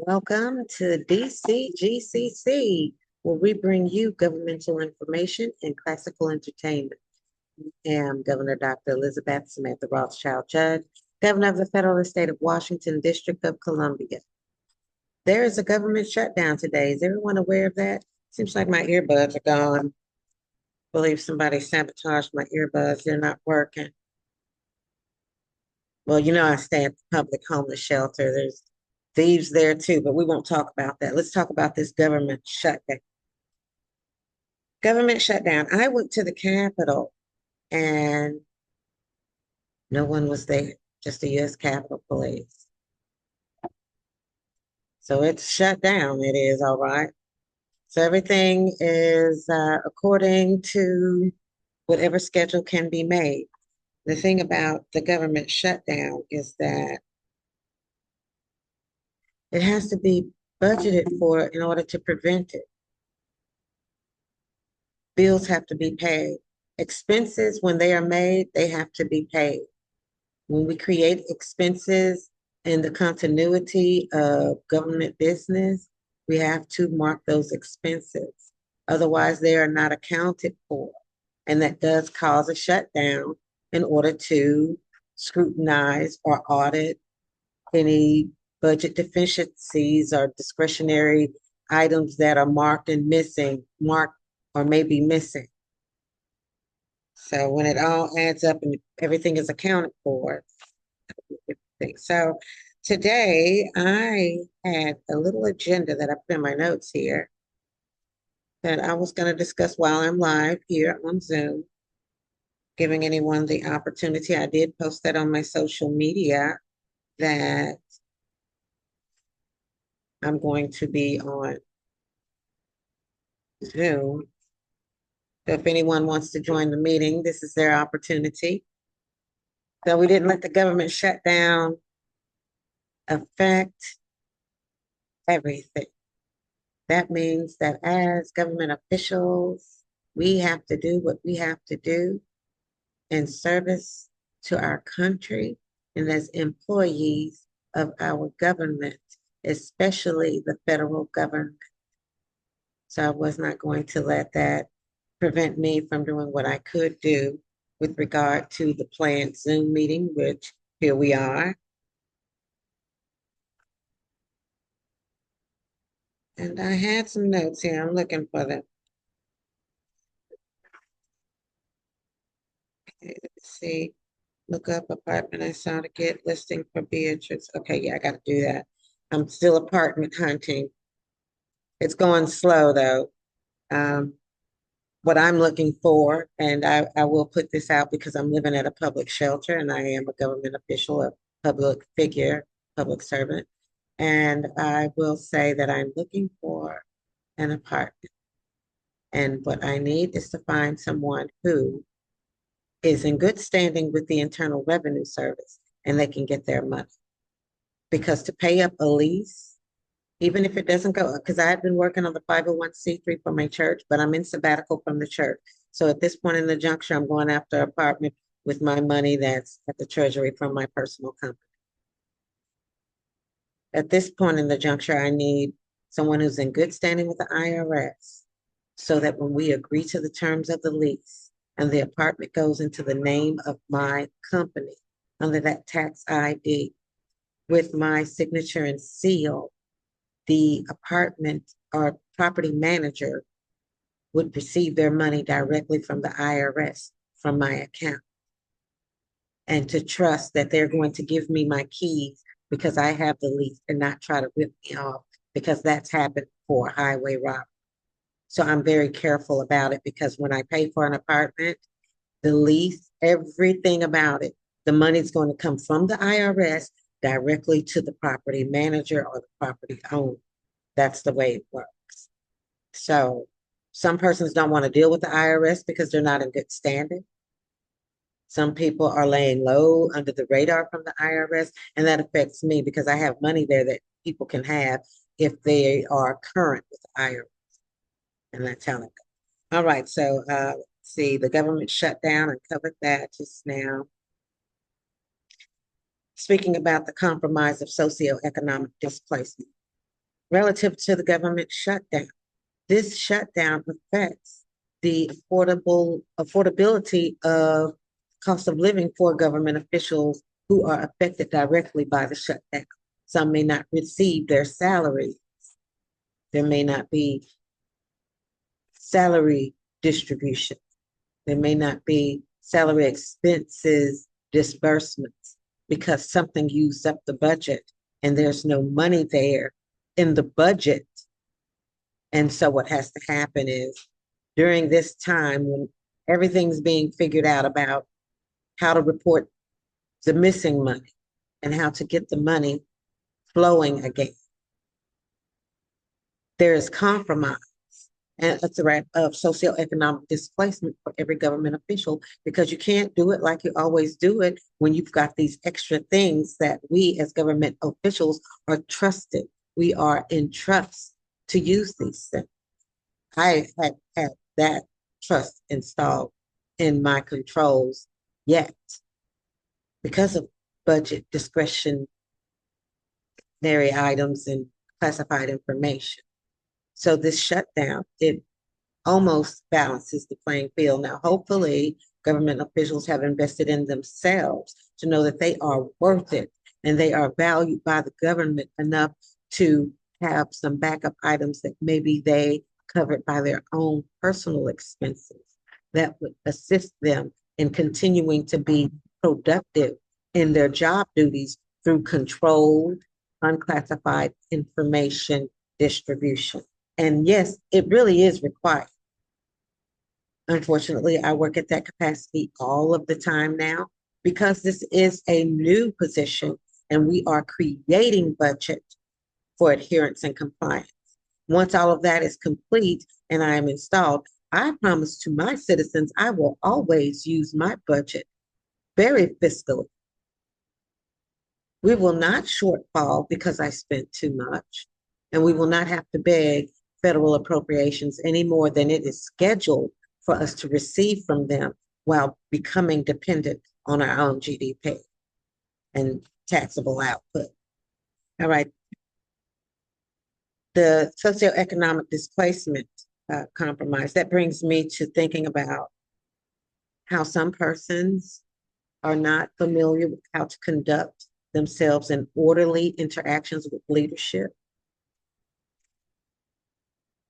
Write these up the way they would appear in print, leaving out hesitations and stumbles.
Welcome to DCGCC, where we bring you governmental information and classical entertainment. I am Governor Dr. Elizabeth Samantha Rothschild Judge, Governor of the Federal State of Washington, District of Columbia. There is a government shutdown today. Is everyone aware of that? Seems like my earbuds are gone. I believe somebody sabotaged my earbuds. They're not working. Well, I stay at the public homeless shelter. There's thieves there too, but we won't talk about that. Let's talk about this government shutdown. Government shutdown. I went to the Capitol and no one was there, just the U.S. Capitol Police. So it's shut down. It is all right. So everything is according to whatever schedule can be made. The thing about the government shutdown is that it has to be budgeted for in order to prevent it. Bills have to be paid. Expenses, when they are made, they have to be paid. When we create expenses in the continuity of government business, we have to mark those expenses. Otherwise, they are not accounted for. And that does cause a shutdown in order to scrutinize or audit any budget deficiencies or discretionary items that are marked or may be missing. So when it all adds up and everything is accounted for. So today I had a little agenda that I put in my notes here that I was going to discuss while I'm live here on Zoom, giving anyone the opportunity. I did post that on my social media that I'm going to be on Zoom. So if anyone wants to join the meeting, this is their opportunity. So we didn't let the government shutdown affect everything. That means that as government officials, we have to do what we have to do in service to our country and as employees of our government, especially the federal government. So I was not going to let that prevent me from doing what I could do with regard to the planned Zoom meeting, which here we are. And I had some notes here. I'm looking for them. Okay, let's see. Look up apartment I saw to get listing for Beatrice. Okay, yeah, I got to do that. I'm still apartment hunting. It's going slow though. What I'm looking for, and I will put this out because I'm living at a public shelter and I am a government official, a public figure, public servant. And I will say that I'm looking for an apartment. And what I need is to find someone who is in good standing with the Internal Revenue Service and they can get their money. Because to pay up a lease, even if it doesn't go, because I've been working on the 501c3 for my church, but I'm in sabbatical from the church. So at this point in the juncture, I'm going after an apartment with my money that's at the treasury from my personal company. At this point in the juncture, I need someone who's in good standing with the IRS so that when we agree to the terms of the lease and the apartment goes into the name of my company under that tax ID with my signature and seal, the apartment or property manager would receive their money directly from the IRS from my account. And to trust that they're going to give me my keys because I have the lease and not try to rip me off because that's happened for highway robbery. So I'm very careful about it because when I pay for an apartment, the lease, everything about it, the money's going to come from the IRS directly to the property manager or the property owner. That's the way it works. So some persons don't want to deal with the IRS because they're not in good standing. Some people are laying low under the radar from the IRS, and that affects me because I have money there that people can have if they are current with the IRS. And that's how it goes. All right, so let's see, the government shut down and covered that just now. Speaking about the compromise of socioeconomic displacement. relative to the government shutdown. This shutdown affects the affordability of cost of living for government officials who are affected directly by the shutdown. Some may not receive their salary. There may not be salary distribution. There may not be salary expenses disbursements because something used up the budget and there's no money there in the budget. And so what has to happen is during this time when everything's being figured out about how to report the missing money and how to get the money flowing again, there is compromise and a threat of socioeconomic displacement for every government official because you can't do it like you always do it when you've got these extra things that we as government officials are trusted. We are in trust to use these things. I had that trust installed in my controls yet because of budget discretionary items and classified information. So this shutdown, it almost balances the playing field. Now, hopefully, government officials have invested in themselves to know that they are worth it and they are valued by the government enough to have some backup items that maybe they covered by their own personal expenses that would assist them in continuing to be productive in their job duties through controlled, unclassified information distribution. And yes, it really is required. Unfortunately, I work at that capacity all of the time now because this is a new position and we are creating budget for adherence and compliance. Once all of that is complete and I am installed, I promise to my citizens I will always use my budget very fiscally. We will not shortfall because I spent too much, and we will not have to beg federal appropriations any more than it is scheduled for us to receive from them while becoming dependent on our own GDP and taxable output. All right. The socioeconomic displacement compromise, that brings me to thinking about how some persons are not familiar with how to conduct themselves in orderly interactions with leadership.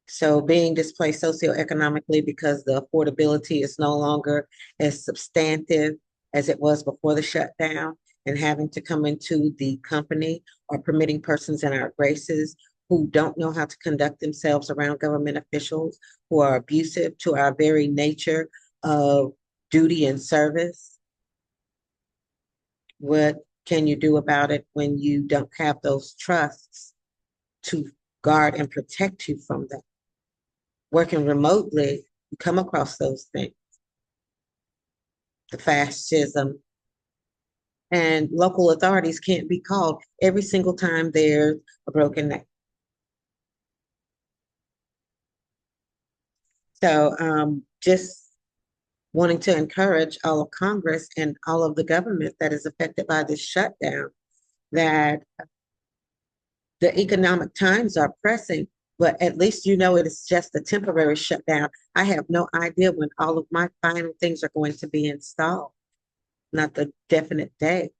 So being displaced socioeconomically because the affordability is no longer as substantive as it was before the shutdown, and having to come into the company or permitting persons in our graces who don't know how to conduct themselves around government officials, who are abusive to our very nature of duty and service. What can you do about it when you don't have those trusts to guard and protect you from them? Working remotely, you come across those things. The fascism, and local authorities can't be called every single time there's a broken neck. So just wanting to encourage all of Congress and all of the government that is affected by this shutdown that the economic times are pressing, but at least you know it is just a temporary shutdown. I have no idea when all of my final things are going to be installed, not the definite day.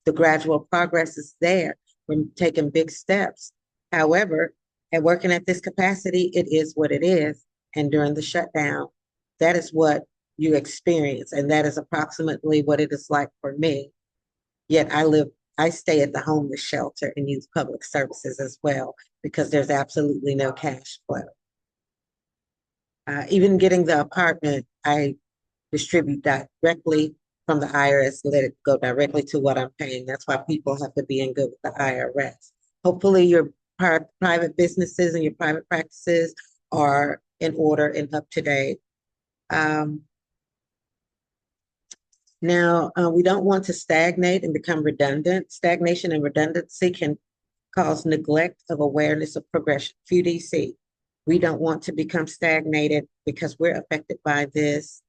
The gradual progress is there. We're taking big steps. However, and working at this capacity, it is what it is. And during the shutdown, that is what you experience. And that is approximately what it is like for me. Yet I stay at the homeless shelter and use public services as well because there's absolutely no cash flow. Even getting the apartment, I distribute directly from the IRS, let it go directly to what I'm paying. That's why people have to be in good with the IRS. Hopefully your private businesses and your private practices are in order and up to date. Now, we don't want to stagnate and become redundant. Stagnation and redundancy can cause neglect of awareness of progression. QDC, we don't want to become stagnated because we're affected by this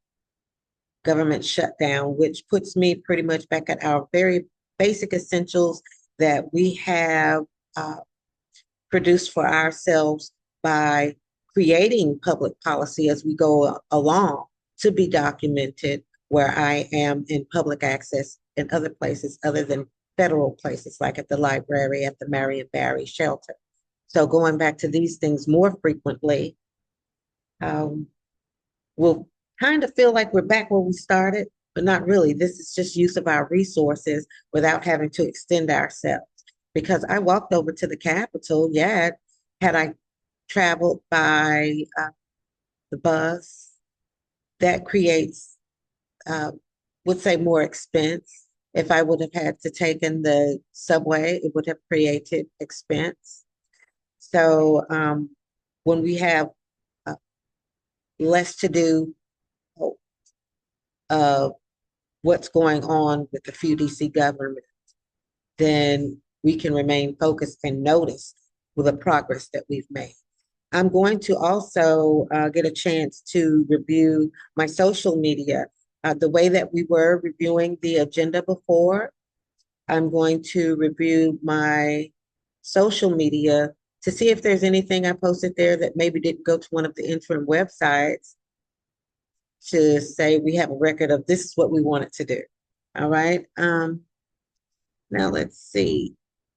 government shutdown, which puts me pretty much back at our very basic essentials that we have produce for ourselves by creating public policy as we go along to be documented where I am in public access in other places other than federal places, like at the library, at the Marion shelter. So going back to these things more frequently, um, we'll kind of feel like we're back where we started, but not really. This is just use of our resources without having to extend ourselves. Because I walked over to the Capitol, yeah, had I traveled by the bus, that creates, uh, would say, more expense. If I would have had to taken the subway, it would have created expense. So when we have uh, less to do uh, what's going on with the few DC government, then we can remain focused and notice with the progress that we've made. I'm going to also get a chance to review my social media. The way that we were reviewing the agenda before, I'm going to review my social media to see if there's anything I posted there that maybe didn't go to one of the interim websites to say we have a record of this is what we wanted to do. All right. Now let's see.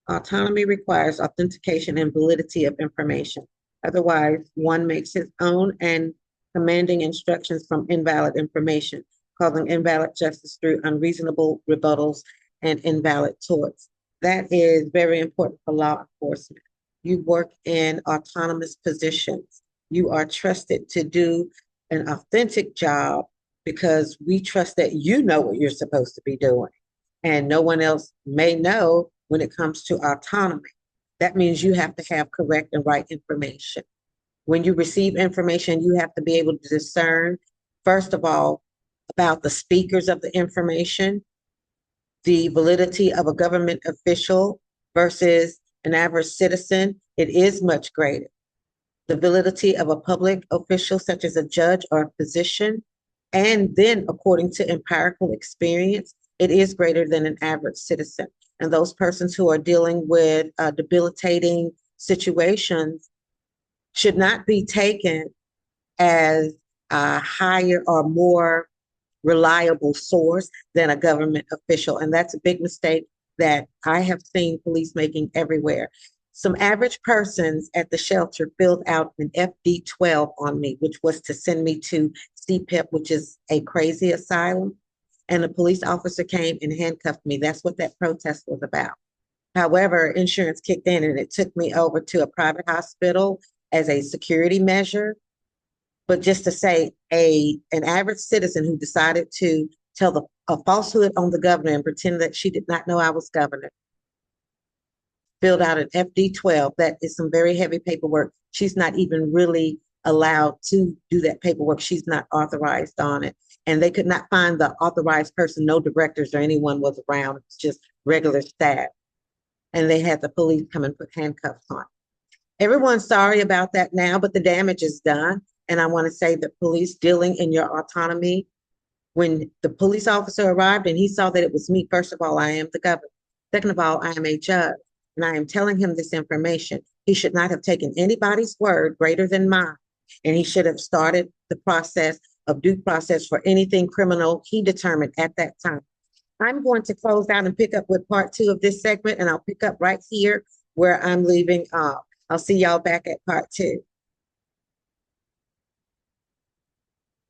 Autonomy requires authentication and validity of information. Otherwise, one makes his own and commanding instructions from invalid information, causing invalid justice through unreasonable rebuttals and invalid torts. That is very important for law enforcement. You work in autonomous positions. You are trusted to do an authentic job because we trust that you know what you're supposed to be doing and no one else may know when it comes to autonomy. That means you have to have correct and right information. When you receive information, you have to be able to discern, first of all, about the speakers of the information, the validity of a government official versus an average citizen. It is much greater. The validity of a public official, such as a judge or a physician, and then according to empirical experience, it is greater than an average citizen. And those persons who are dealing with debilitating situations should not be taken as a higher or more reliable source than a government official. And that's a big mistake that I have seen police making everywhere. Some average persons at the shelter filled out an FD-12 on me, which was to send me to CPEP, which is a crazy asylum. And a police officer came and handcuffed me. That's what that protest was about. However, insurance kicked in and it took me over to a private hospital as a security measure. But just to say, an average citizen who decided to tell a falsehood on the governor and pretend that she did not know I was governor, filled out an FD-12. That is some very heavy paperwork. She's not even really allowed to do that paperwork. She's not authorized on it. And they could not find the authorized person. No directors or anyone was around. It's just regular staff. And they had the police come and put handcuffs on. Everyone's sorry about that now, but the damage is done. And I want to say that police dealing in your autonomy, when the police officer arrived and he saw that it was me, first of all, I am the governor. Second of all, I am a judge and I am telling him this information. He should not have taken anybody's word greater than mine. And he should have started the process of due process for anything criminal he determined at that time. I'm going to close out and pick up with part 2 of this segment, and I'll pick up right here where I'm leaving off. I'll see y'all back at part 2.